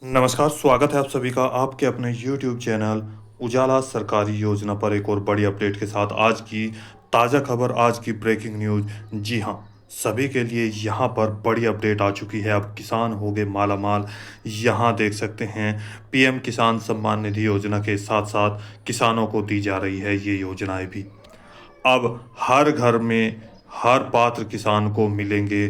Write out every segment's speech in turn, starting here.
नमस्कार, स्वागत है आप सभी का आपके अपने YouTube चैनल उजाला सरकारी योजना पर एक और बड़ी अपडेट के साथ। आज की ताज़ा खबर, आज की ब्रेकिंग न्यूज़। जी हाँ, सभी के लिए यहाँ पर बड़ी अपडेट आ चुकी है। अब किसान हो गए मालामाल। यहाँ देख सकते हैं, पीएम किसान सम्मान निधि योजना के साथ साथ किसानों को दी जा रही है ये योजनाएं भी। अब हर घर में हर पात्र किसान को मिलेंगे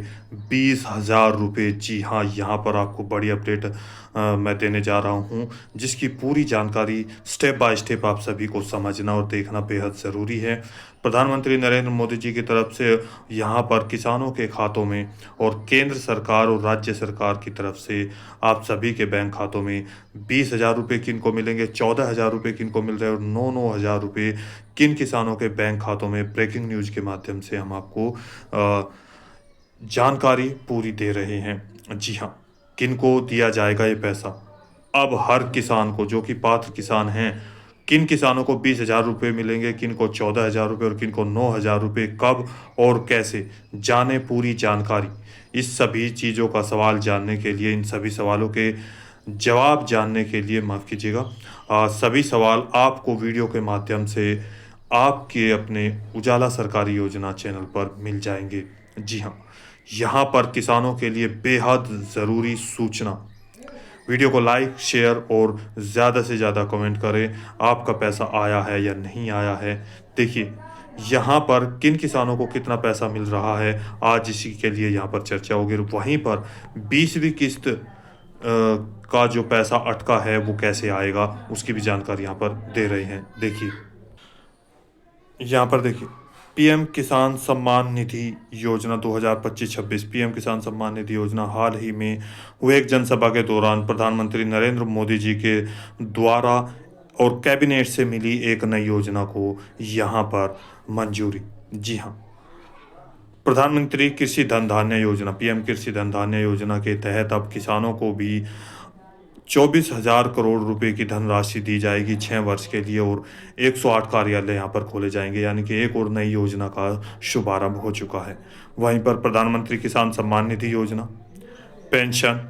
20,000 रुपये। जी हाँ, यहाँ पर आपको बड़ी अपडेट मैं देने जा रहा हूँ, जिसकी पूरी जानकारी स्टेप बाय स्टेप आप सभी को समझना और देखना बेहद ज़रूरी है। प्रधानमंत्री नरेंद्र मोदी जी की तरफ से यहाँ पर किसानों के खातों में और केंद्र सरकार और राज्य सरकार की तरफ से आप सभी के बैंक खातों में 20,000 रुपये किन को मिलेंगे, 14,000 रुपये किन को मिल रहे हैं और 9,000 रुपये किन किसानों के बैंक खातों में। ब्रेकिंग न्यूज़ के माध्यम से हम आपको जानकारी पूरी दे रहे हैं। जी हाँ, किन को दिया जाएगा ये पैसा। अब हर किसान को, जो कि पात्र किसान हैं, किन किसानों को 20,000 रुपये मिलेंगे, किन को 14,000 रुपये और किन को 9,000 रुपये, कब और कैसे, जाने पूरी जानकारी। इस सभी चीज़ों का सवाल जानने के लिए, इन सभी सवालों के जवाब जानने के लिए, माफ़ कीजिएगा, सभी सवाल आपको वीडियो के माध्यम से आपके अपने उजाला सरकारी योजना चैनल पर मिल जाएंगे। जी हाँ, यहाँ पर किसानों के लिए बेहद ज़रूरी सूचना। वीडियो को लाइक, शेयर और ज़्यादा से ज़्यादा कमेंट करें। आपका पैसा आया है या नहीं आया है। देखिए, यहाँ पर किन किसानों को कितना पैसा मिल रहा है, आज इसी के लिए यहाँ पर चर्चा होगी। वहीं पर 20वीं किस्त का जो पैसा अटका है वो कैसे आएगा, उसकी भी जानकारी यहाँ पर दे रहे हैं। देखिए, यहाँ पर देखिए, पीएम किसान सम्मान निधि योजना 2025-26। पीएम किसान सम्मान निधि योजना हाल ही में हुए एक जनसभा के दौरान प्रधानमंत्री नरेंद्र मोदी जी के द्वारा और कैबिनेट से मिली एक नई योजना को यहाँ पर मंजूरी। जी हाँ, प्रधानमंत्री कृषि धन धान्य योजना, पीएम कृषि धन धान्य योजना के तहत अब किसानों को भी 24,000 करोड़ रुपए की धनराशि दी जाएगी 6 वर्ष के लिए और 108 कार्यालय यहाँ पर खोले जाएंगे। यानी कि एक और नई योजना का शुभारंभ हो चुका है। वहीं पर प्रधानमंत्री किसान सम्मान निधि योजना, पेंशन,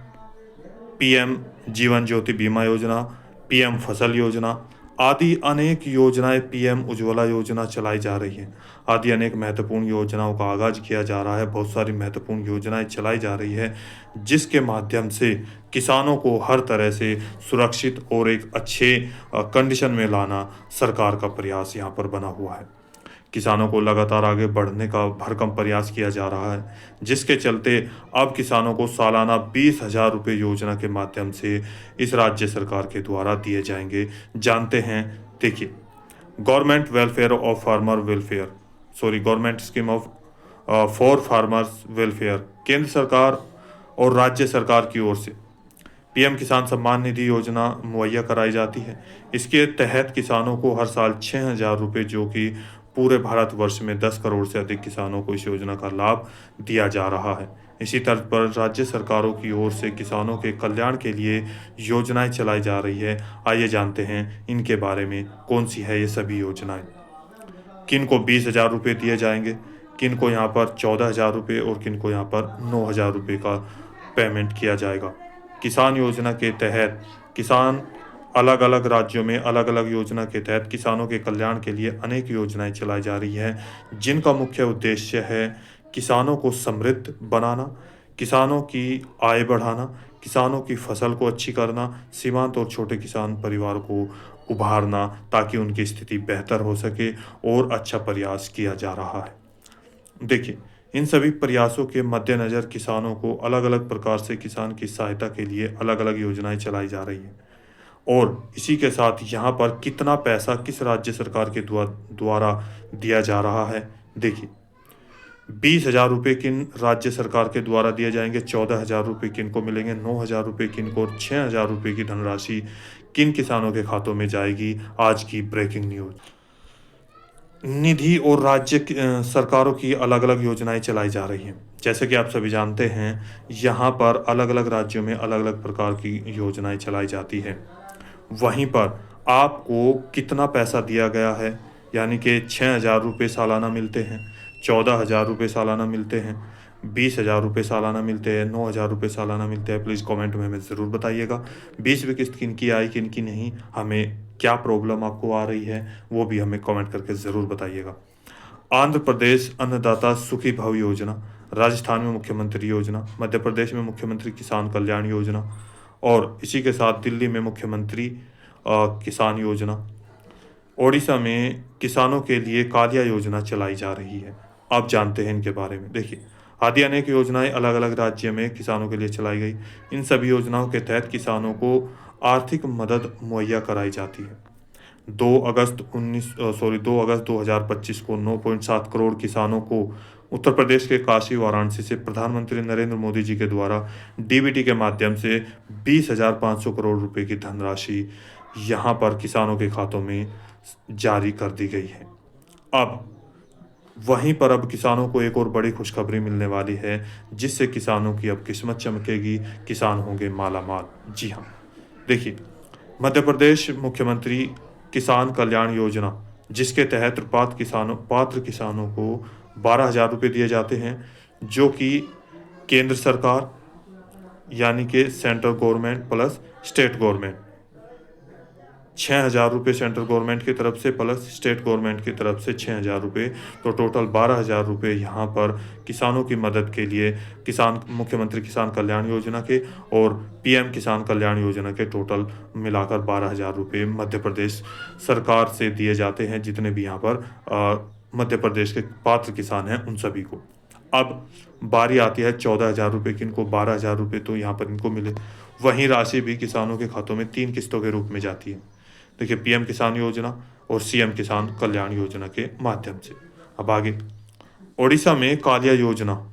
पीएम जीवन ज्योति बीमा योजना, पीएम फसल योजना आदि अनेक योजनाएं, पीएम उज्ज्वला योजना चलाई जा रही है। आदि अनेक महत्वपूर्ण योजनाओं का आगाज किया जा रहा है। बहुत सारी महत्वपूर्ण योजनाएं चलाई जा रही है, जिसके माध्यम से किसानों को हर तरह से सुरक्षित और एक अच्छे कंडीशन में लाना सरकार का प्रयास यहाँ पर बना हुआ है। किसानों को लगातार आगे बढ़ने का भरकम प्रयास किया जा रहा है, जिसके चलते अब किसानों को सालाना 20,000 रुपये योजना के माध्यम से इस राज्य सरकार के द्वारा दिए जाएंगे। जानते हैं, देखिए, government welfare of farmer welfare, government scheme of for farmers welfare, केंद्र सरकार और राज्य सरकार की ओर से पीएम किसान सम्मान निधि योजना मुहैया कराई जाती है। इसके तहत किसानों को हर साल 6,000 रुपये, जो कि पूरे भारतवर्ष में 10 करोड़ से अधिक किसानों को इस योजना का लाभ दिया जा रहा है। इसी तर्ज पर राज्य सरकारों की ओर से किसानों के कल्याण के लिए योजनाएं चलाई जा रही है। आइए जानते हैं इनके बारे में, कौन सी है ये सभी योजनाएं। किन को 20,000 रुपये दिए जाएंगे, किन को यहाँ पर 14,000 रुपये और किन को यहाँ पर 9,000 रुपये का पेमेंट किया जाएगा। किसान योजना के तहत किसान अलग अलग राज्यों में अलग अलग योजना के तहत किसानों के कल्याण के लिए अनेक योजनाएं चलाई जा रही हैं, जिनका मुख्य उद्देश्य है किसानों को समृद्ध बनाना, किसानों की आय बढ़ाना, किसानों की फसल को अच्छी करना, सीमांत और छोटे किसान परिवार को उभारना, ताकि उनकी स्थिति बेहतर हो सके और अच्छा प्रयास किया जा रहा है। देखिए, इन सभी प्रयासों के मद्देनज़र किसानों को अलग अलग प्रकार से किसान की सहायता के लिए अलग अलग योजनाएं चलाई जा रही हैं। और इसी के साथ यहाँ पर कितना पैसा किस राज्य सरकार के द्वारा दिया जा रहा है। देखिए, 20,000 रुपये किन राज्य सरकार के द्वारा दिए जाएंगे, 14,000 रुपये किन को मिलेंगे, 9,000 रुपये किन को और 6,000 रुपये की धनराशि किन किसानों के खातों में जाएगी। आज की ब्रेकिंग न्यूज़। निधि और राज्य सरकारों की अलग अलग योजनाएं चलाई जा रही हैं। जैसे कि आप सभी जानते हैं, यहाँ पर अलग अलग राज्यों में अलग अलग प्रकार की योजनाएं चलाई जाती हैं। वहीं पर आपको कितना पैसा दिया गया है, यानी कि 6,000 रुपये सालाना मिलते हैं, 14,000 रुपये सालाना मिलते हैं, 20,000 रुपये सालाना मिलते हैं, 9,000 रुपये सालाना मिलते हैं? प्लीज़ कमेंट में हमें ज़रूर बताइएगा। 20वीं किस्त किनकी आई, किनकी नहीं, हमें क्या प्रॉब्लम आपको आ रही है, वो भी हमें कमेंट करके ज़रूर बताइएगा। आंध्र प्रदेश अन्नदाता सुखी भव योजना, राजस्थान में मुख्यमंत्री योजना, मध्य प्रदेश में मुख्यमंत्री किसान कल्याण योजना और इसी के साथ दिल्ली में मुख्यमंत्री किसान योजना। ओडिशा में किसानों के लिए कालिया योजना चलाई जा रही है। आप जानते हैं इनके बारे में। देखिए, आदि अनेक योजनाएं अलग अलग राज्य में किसानों के लिए चलाई गई। इन सभी योजनाओं के तहत किसानों को आर्थिक मदद मुहैया कराई जाती है। 2 अगस्त 2025 को 9.7 करोड़ किसानों को उत्तर प्रदेश के काशी वाराणसी से प्रधानमंत्री नरेंद्र मोदी जी के द्वारा डीबीटी के माध्यम से 20,500 करोड़ रुपए की धनराशि यहाँ पर किसानों के खातों में जारी कर दी गई है। अब वहीं पर अब किसानों को एक और बड़ी खुशखबरी मिलने वाली है, जिससे किसानों की अब किस्मत चमकेगी, किसान होंगे मालामाल। जी हाँ, देखिए, मध्य प्रदेश मुख्यमंत्री किसान कल्याण योजना, जिसके तहत पात्र किसानों को 12,000 रुपये दिए जाते हैं, जो कि केंद्र सरकार यानी कि central government plus state government, 6,000 रुपये सेंट्रल गवर्नमेंट की तरफ से प्लस स्टेट गवर्नमेंट की तरफ से 6,000 रुपये, तो टोटल 12,000 रुपये यहाँ पर किसानों की मदद के लिए मुख्यमंत्री किसान कल्याण योजना के और पीएम किसान कल्याण योजना के टोटल मिलाकर 12,000 रुपये मध्य प्रदेश सरकार से दिए जाते हैं, जितने भी यहाँ पर मध्य प्रदेश के पात्र किसान हैं उन सभी को। अब बारी आती है 14,000 रुपये की, इनको 12,000 रुपये तो यहाँ पर इनको मिले। वहीं राशि भी किसानों के खातों में 3 किस्तों के रूप में जाती है। देखिए, पीएम किसान योजना और सीएम किसान कल्याण योजना के माध्यम से। अब आगे, ओडिशा में कालिया योजना,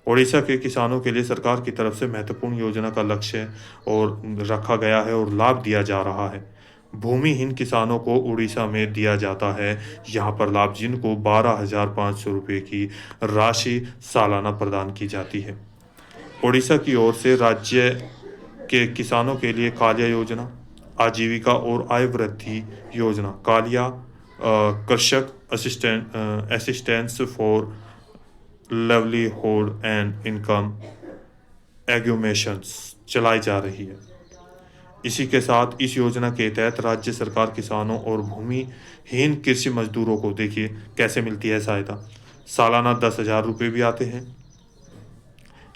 ओडिशा के किसानों के लिए सरकार की तरफ से महत्वपूर्ण योजना का लक्ष्य और रखा गया है और लाभ दिया जा रहा है। भूमिहीन किसानों को उड़ीसा में दिया जाता है यहाँ पर लाभ, जिनको 12,500 रुपये की राशि सालाना प्रदान की जाती है। ओडिशा की ओर से राज्य के किसानों के लिए कालिया योजना, आजीविका और आय वृद्धि योजना, Kalia Krushak assistance for livelihood and income augmentations चलाई जा रही है। इसी के साथ इस योजना के तहत राज्य सरकार किसानों और भूमिहीन कृषि मजदूरों को, देखिए कैसे मिलती है सहायता, सालाना 10,000 रुपये भी आते हैं।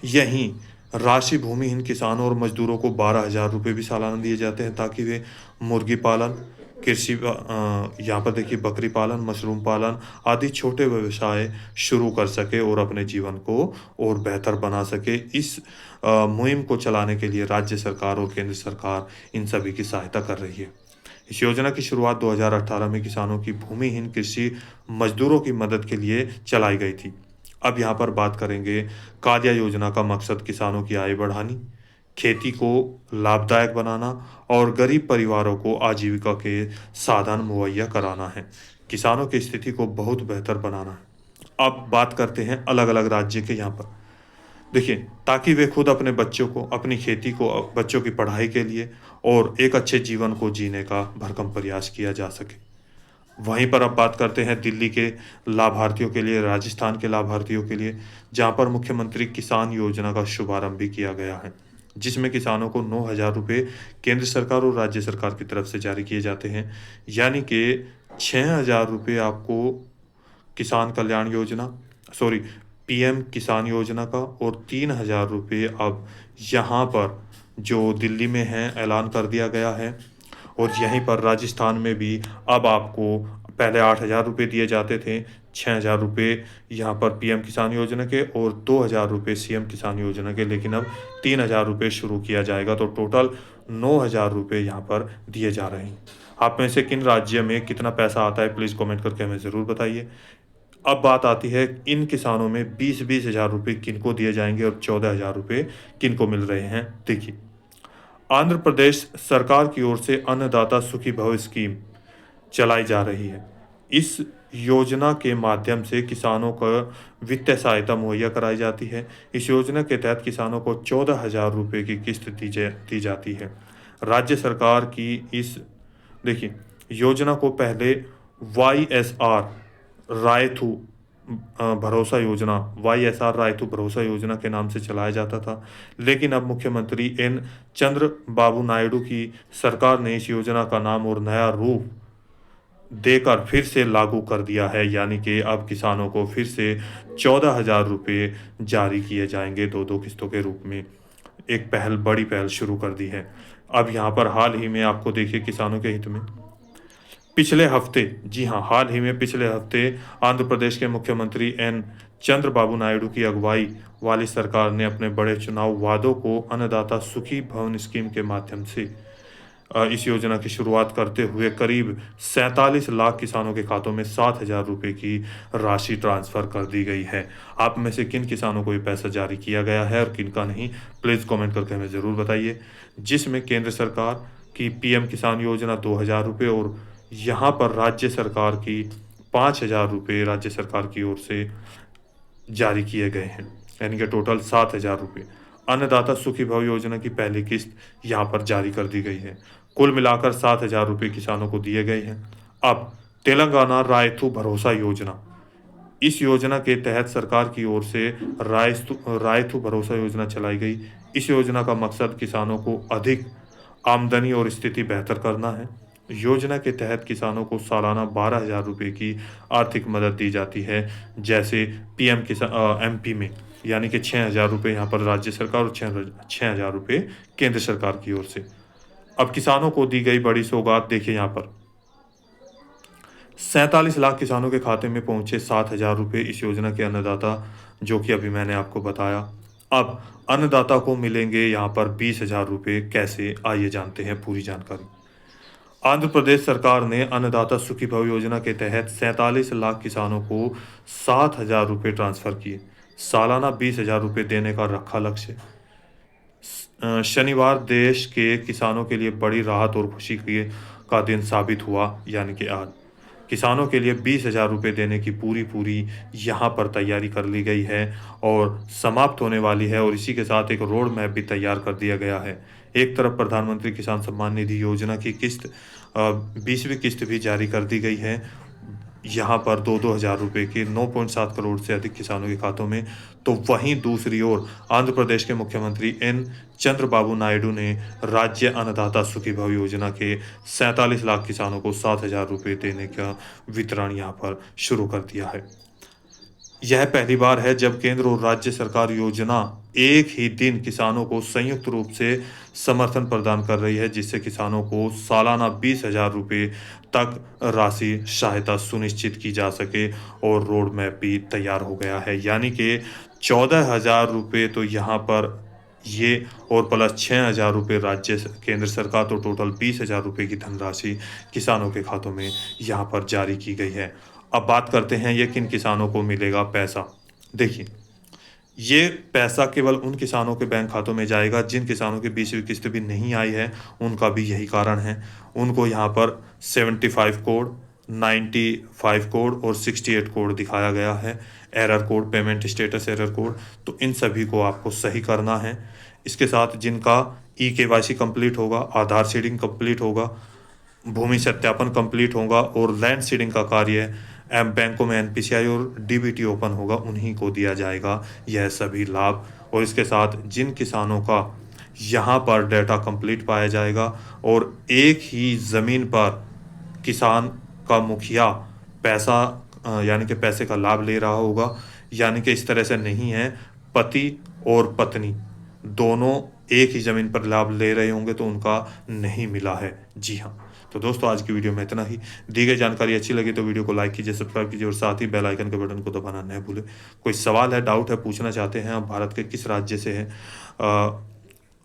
यहीं राशि भूमिहीन किसानों और मजदूरों को 12,000 रुपये भी सालाना दिए जाते हैं, ताकि वे मुर्गी पालन, कृषि यहाँ पर देखिए बकरी पालन, मशरूम पालन आदि छोटे व्यवसाय शुरू कर सके और अपने जीवन को और बेहतर बना सके। इस मुहिम को चलाने के लिए राज्य सरकार और केंद्र सरकार इन सभी की सहायता कर रही है। इस योजना की शुरुआत 2018 में किसानों की भूमिहीन कृषि मजदूरों की मदद के लिए चलाई गई थी। अब यहाँ पर बात करेंगे, कालिया योजना का मकसद किसानों की आय बढ़ानी, खेती को लाभदायक बनाना और गरीब परिवारों को आजीविका के साधन मुहैया कराना है, किसानों की स्थिति को बहुत बेहतर बनाना है। अब बात करते हैं अलग अलग राज्य के यहाँ पर। देखिए, ताकि वे खुद अपने बच्चों को, अपनी खेती को, बच्चों की पढ़ाई के लिए और एक अच्छे जीवन को जीने का भरसक प्रयास किया जा सके। वहीं पर अब बात करते हैं दिल्ली के लाभार्थियों के लिए, राजस्थान के लाभार्थियों के लिए, जहां पर मुख्यमंत्री किसान योजना का शुभारंभ भी किया गया है, जिसमें किसानों को 9,000 रुपये केंद्र सरकार और राज्य सरकार की तरफ से जारी किए जाते हैं। यानी कि 6,000 रुपये आपको किसान कल्याण योजना, पीएम किसान योजना का, और 3,000 रुपये अब यहाँ पर जो दिल्ली में है ऐलान कर दिया गया है। और यहीं पर राजस्थान में भी अब आपको पहले 8,000 रुपये दिए जाते थे, 6,000 रुपये यहाँ पर पीएम किसान योजना के और 2,000 रुपये सीएम किसान योजना के, लेकिन अब 3,000 रुपये शुरू किया जाएगा, तो टोटल 9,000 रुपये यहाँ पर दिए जा रहे हैं। आप में से किन राज्य में कितना पैसा आता है, प्लीज़ कमेंट करके हमें ज़रूर बताइए। अब बात आती है, इन किसानों में 20-20 हज़ार रुपये किनको दिए जाएंगे और 14,000 रुपये किनको मिल रहे हैं। देखिए, आंध्र प्रदेश सरकार की ओर से अन्नदाता सुखी भव स्कीम चलाई जा रही है। इस योजना के माध्यम से किसानों को वित्तीय सहायता मुहैया कराई जाती है। इस योजना के तहत किसानों को 14,000 रुपये की किस्त दी जाती है। राज्य सरकार की इस योजना को पहले YSR रायथू भरोसा योजना YSR रायतू भरोसा योजना के नाम से चलाया जाता था, लेकिन अब मुख्यमंत्री एन चंद्रबाबू नायडू की सरकार ने इस योजना का नाम और नया रूप देकर फिर से लागू कर दिया है। यानी कि अब किसानों को फिर से 14,000 रुपये जारी किए जाएंगे 2-2 किस्तों के रूप में। एक बड़ी पहल शुरू कर दी है। अब यहाँ पर हाल ही में आपको देखिए किसानों के हित में पिछले हफ्ते, जी हाँ, हाल ही में पिछले हफ्ते आंध्र प्रदेश के मुख्यमंत्री एन चंद्रबाबू नायडू की अगुवाई वाली सरकार ने अपने बड़े चुनाव वादों को अन्नदाता सुखी भवन स्कीम के माध्यम से इस योजना की शुरुआत करते हुए करीब 47 लाख किसानों के खातों में 7,000 रुपये की राशि ट्रांसफ़र कर दी गई है। आप में से किन किसानों को ये पैसा जारी किया गया है और किन का नहीं, प्लीज़ कमेंट करके हमें ज़रूर बताइए। जिसमें केंद्र सरकार की PM किसान योजना 2,000 रुपये और यहाँ पर राज्य सरकार की 5,000 रुपये राज्य सरकार की ओर से जारी किए गए हैं, यानी कि टोटल 7,000 रुपये। अन्नदाता सुखी भव योजना की पहली किस्त यहाँ पर जारी कर दी गई है। कुल मिलाकर 7,000 रुपये किसानों को दिए गए हैं। अब तेलंगाना रायतू भरोसा योजना, इस योजना के तहत सरकार की ओर से रायतू भरोसा योजना चलाई गई। इस योजना का मकसद किसानों को अधिक आमदनी और स्थिति बेहतर करना है। योजना के तहत किसानों को सालाना 12,000 रुपये की आर्थिक मदद दी जाती है, जैसे PM किसान MP में, यानी कि 6,000 रुपये यहाँ पर राज्य सरकार और 6,000 रुपये केंद्र सरकार की ओर से। अब किसानों को दी गई बड़ी सौगात देखिए, यहाँ पर 47 लाख किसानों के खाते में पहुंचे 7,000 रुपये इस योजना के अन्नदाता, जो कि अभी मैंने आपको बताया। अब अन्नदाता को मिलेंगे यहाँ पर 20,000 रुपये। कैसे, आइए जानते हैं पूरी जानकारी। आंध्र प्रदेश सरकार ने अन्नदाता सुखी भव योजना के तहत 47 लाख किसानों को 7,000 रुपये ट्रांसफ़र किए। सालाना 20,000 रुपये देने का रखा लक्ष्य। शनिवार देश के किसानों के लिए बड़ी राहत और खुशी का दिन साबित हुआ, यानी कि आज किसानों के लिए 20,000 रुपये देने की पूरी यहाँ पर तैयारी कर ली गई है और समाप्त होने वाली है, और इसी के साथ एक रोड मैप भी तैयार कर दिया गया है। एक तरफ प्रधानमंत्री किसान सम्मान निधि योजना की किस्त 20वीं किस्त भी जारी कर दी गई है, यहाँ पर 2-2 हज़ार रुपये के 9.7 करोड़ से अधिक किसानों के खातों में। तो वहीं दूसरी ओर आंध्र प्रदेश के मुख्यमंत्री एन चंद्रबाबू नायडू ने राज्य अन्नदाता सुखी भव योजना के 47 लाख किसानों को 7,000 रुपये देने का वितरण यहाँ पर शुरू कर दिया है। यह पहली बार है जब केंद्र और राज्य सरकार योजना एक ही दिन किसानों को संयुक्त रूप से समर्थन प्रदान कर रही है, जिससे किसानों को सालाना 20,000 रुपये तक राशि सहायता सुनिश्चित की जा सके, और रोड मैप भी तैयार हो गया है। यानी कि 14,000 रुपये तो यहाँ पर ये, और प्लस 6,000 रुपये राज्य केंद्र सरकार, तो टोटल 20,000 रुपये की धनराशि किसानों के खातों में यहाँ पर जारी की गई है। अब बात करते हैं ये किन किसानों को मिलेगा पैसा। देखिए, ये पैसा केवल उन किसानों के बैंक खातों में जाएगा जिन किसानों की 20वीं किस्त भी नहीं आई है। उनका भी यही कारण है, उनको यहाँ पर 75 कोड, 95 कोड और 68 कोड दिखाया गया है, error code, payment status error code. तो इन सभी को आपको सही करना है। इसके साथ जिनका EKYC कंप्लीट होगा, आधार सीडिंग कंप्लीट होगा, भूमि सत्यापन कंप्लीट होगा और लैंड सीडिंग का कार्य बैंकों में NPCI और DBT ओपन होगा, उन्हीं को दिया जाएगा यह सभी लाभ। और इसके साथ जिन किसानों का यहाँ पर डाटा कंप्लीट पाया जाएगा और एक ही ज़मीन पर किसान का मुखिया पैसा यानी कि पैसे का लाभ ले रहा होगा, यानी कि इस तरह से नहीं है पति और पत्नी दोनों एक ही ज़मीन पर लाभ ले रहे होंगे तो उनका नहीं मिला है। जी हाँ, तो दोस्तों आज की वीडियो में इतना ही। दी गई जानकारी अच्छी लगी तो वीडियो को लाइक कीजिए, सब्सक्राइब कीजिए और साथ ही बेल आइकन के बटन को दबाना न भूलें। कोई सवाल है, डाउट है, पूछना चाहते हैं आप भारत के किस राज्य से हैं,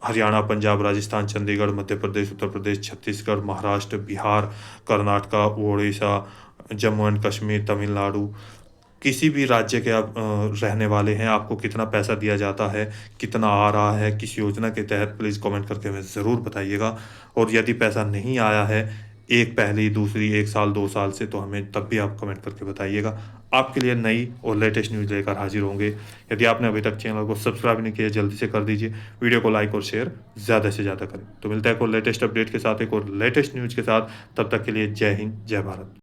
हरियाणा, पंजाब, राजस्थान, चंडीगढ़, मध्य प्रदेश, उत्तर प्रदेश, छत्तीसगढ़, महाराष्ट्र, बिहार, कर्नाटका, उड़ीसा, जम्मू एंड कश्मीर, तमिलनाडु, किसी भी राज्य के आप रहने वाले हैं, आपको कितना पैसा दिया जाता है, कितना आ रहा है, किस योजना के तहत, प्लीज़ कमेंट करके हमें ज़रूर बताइएगा। और यदि पैसा नहीं आया है एक पहली, दूसरी, 1 साल, 2 साल से, तो हमें तब भी आप कमेंट करके बताइएगा। आपके लिए नई और लेटेस्ट न्यूज़ लेकर हाजिर होंगे। यदि आपने अभी तक चैनल को सब्सक्राइब नहीं किया, जल्दी से कर दीजिए, वीडियो को लाइक और शेयर ज़्यादा से ज़्यादा करें। तो मिलता है एक और लेटेस्ट अपडेट के साथ, एक और लेटेस्ट न्यूज़ के साथ। तब तक के लिए जय हिंद, जय भारत।